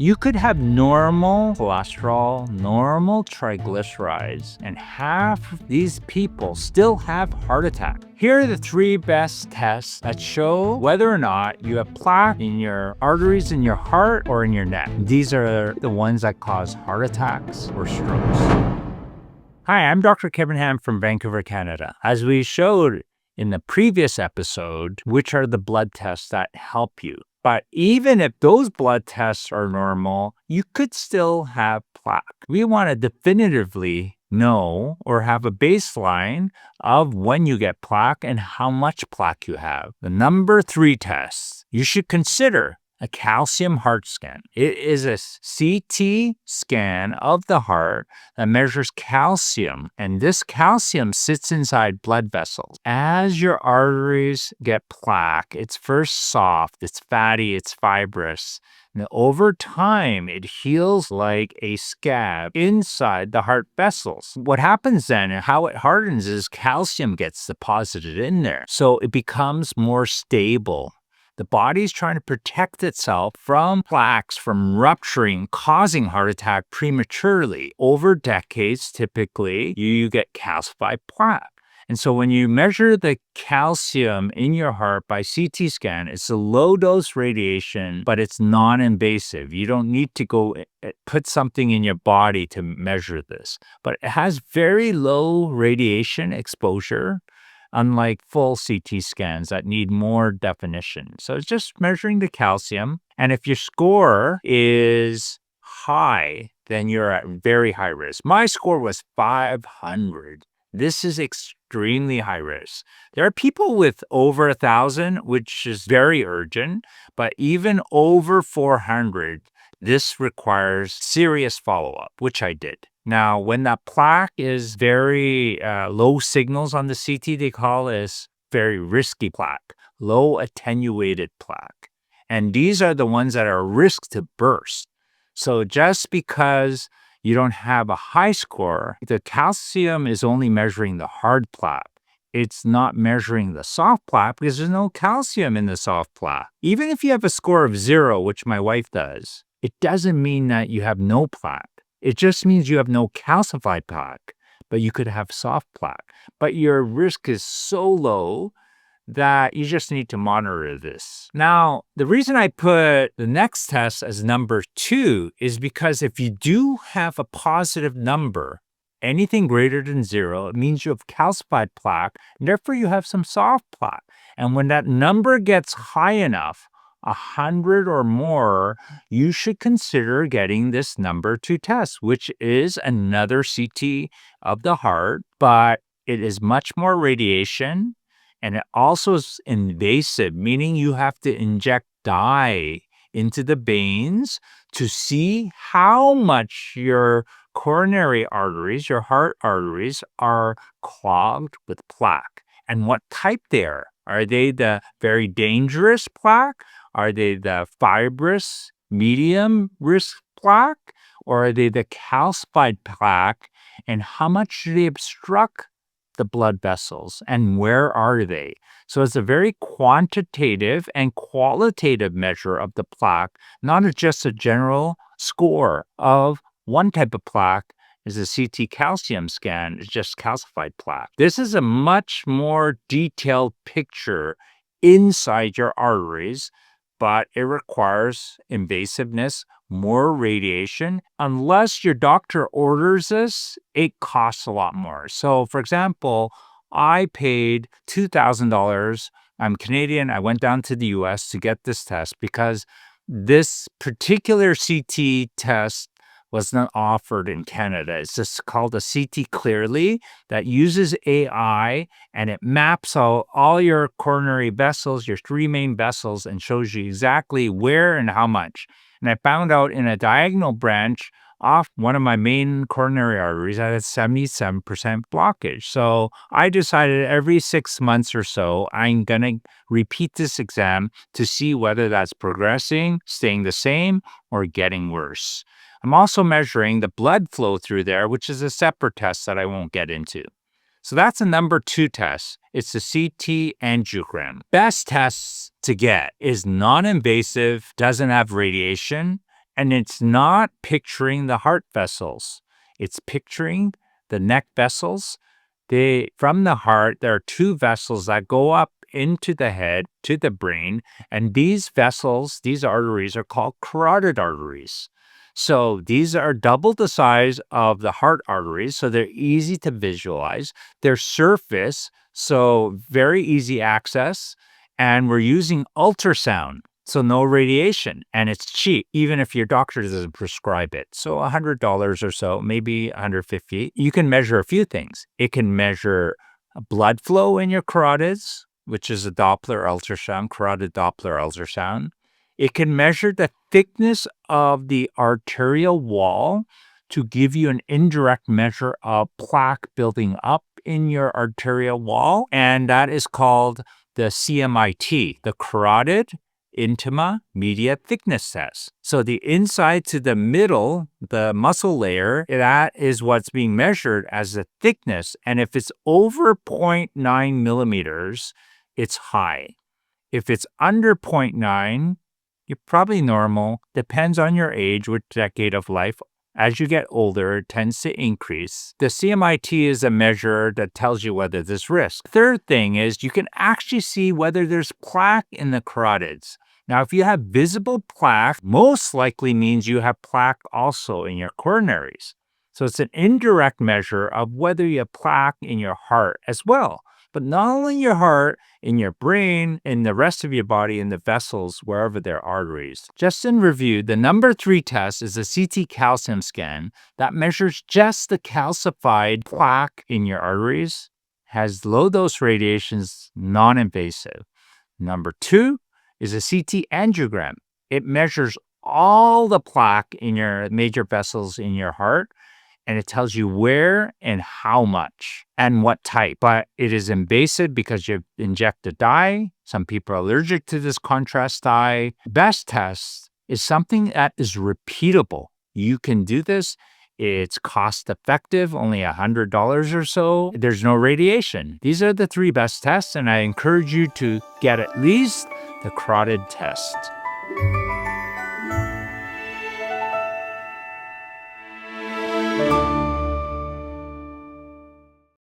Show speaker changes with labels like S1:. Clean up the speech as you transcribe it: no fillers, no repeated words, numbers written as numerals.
S1: You could have normal cholesterol, normal triglycerides, and half of these people still have heart attack. Here are the 3 best tests that show whether or not you have plaque in your arteries in your heart or in your neck. These are the ones that cause heart attacks or strokes. Hi, I'm Dr. Kevin Ham from Vancouver, Canada. As we showed in the previous episode, which are the blood tests that help you. But even if those blood tests are normal, you could still have plaque. We want to definitively know or have a baseline of when you get plaque and how much plaque you have. The number 3 test you should consider a calcium heart scan. It is a CT scan of the heart that measures calcium, and this calcium sits inside blood vessels. As your arteries get plaque, it's first soft, it's fatty, it's fibrous. And over time, it heals like a scab inside the heart vessels. What happens then and how it hardens is calcium gets deposited in there. So it becomes more stable. The body's trying to protect itself from plaques from rupturing, causing heart attack prematurely. Over decades, typically, you get calcified plaque. And so when you measure the calcium in your heart by CT scan, it's a low-dose radiation, but it's non-invasive. You don't need to go put something in your body to measure this. But it has very low radiation exposure, unlike full CT scans that need more definition. So it's just measuring the calcium. And if your score is high, then you're at very high risk. My score was 500. This is extremely high risk. There are people with over 1,000, which is very urgent, but even over 400, this requires serious follow-up, which I did. Now, when that plaque is very low signals on the CT, they call this very risky plaque, low attenuated plaque. And these are the ones that are risk to burst. So just because you don't have a high score, the calcium is only measuring the hard plaque. It's not measuring the soft plaque because there's no calcium in the soft plaque. Even if you have a score of 0, which my wife does, it doesn't mean that you have no plaque. It just means you have no calcified plaque, but you could have soft plaque. But your risk is so low that you just need to monitor this. Now, the reason I put the next test as number 2 is because if you do have a positive number, anything greater than 0, it means you have calcified plaque, and therefore you have some soft plaque. And when that number gets high enough, 100 or more, you should consider getting this number 2 test, which is another CT of the heart, but it is much more radiation, and it also is invasive, meaning you have to inject dye into the veins to see how much your coronary arteries, your heart arteries, are clogged with plaque and what type they are. Are they the very dangerous plaque? Are they the fibrous, medium risk plaque? Or are they the calcified plaque? And how much do they obstruct the blood vessels? And where are they? So it's a very quantitative and qualitative measure of the plaque, not just a general score of one type of plaque. Is a CT calcium scan, it's just calcified plaque. This is a much more detailed picture inside your arteries, but it requires invasiveness, more radiation. Unless your doctor orders this, it costs a lot more. So, for example, I paid $2,000. I'm Canadian. I went down to the US to get this test because this particular CT test was not offered in Canada. It's just called a CT Clearly that uses AI, and it maps out all your coronary vessels, your 3 main vessels, and shows you exactly where and how much. And I found out in a diagonal branch off one of my main coronary arteries, I had 77% blockage. So I decided every 6 months or so, I'm going to repeat this exam to see whether that's progressing, staying the same, or getting worse. I'm also measuring the blood flow through there, which is a separate test that I won't get into. So that's a number 2 test. It's the CT angiogram. Best tests to get is non-invasive, doesn't have radiation, And it's not picturing the heart vessels. It's picturing the neck vessels. From the heart, there are two vessels that go up into the head to the brain. And these vessels, these arteries are called carotid arteries. So these are double the size of the heart arteries. So they're easy to visualize. They're surface, so very easy access. And we're using ultrasound. So no radiation, and it's cheap, even if your doctor doesn't prescribe it. So $100 or so, maybe $150. You can measure a few things. It can measure blood flow in your carotids, which is a Doppler ultrasound, carotid Doppler ultrasound. It can measure the thickness of the arterial wall to give you an indirect measure of plaque building up in your arterial wall, and that is called the CMIT, the carotid intima media thickness test. So the inside to the middle, the muscle layer, that is what's being measured as the thickness. And if it's over 0.9 millimeters, it's high. If it's under 0.9, you're probably normal. Depends on your age, which decade of life. As you get older, it tends to increase. The CMIT is a measure that tells you whether there's risk. Third thing is you can actually see whether there's plaque in the carotids. Now, if you have visible plaque, most likely means you have plaque also in your coronaries. So it's an indirect measure of whether you have plaque in your heart as well. But not only your heart, in your brain, in the rest of your body, in the vessels, wherever there are arteries. Just in review, the number 3 test is a CT calcium scan that measures just the calcified plaque in your arteries, has low dose radiations, non-invasive. Number 2 is a CT angiogram. It measures all the plaque in your major vessels in your heart, and it tells you where and how much and what type. But it is invasive because you inject a dye. Some people are allergic to this contrast dye. Best test is something that is repeatable. You can do this. It's cost effective, only $100 or so. There's no radiation. These are the 3 best tests, and I encourage you to get at least the carotid test.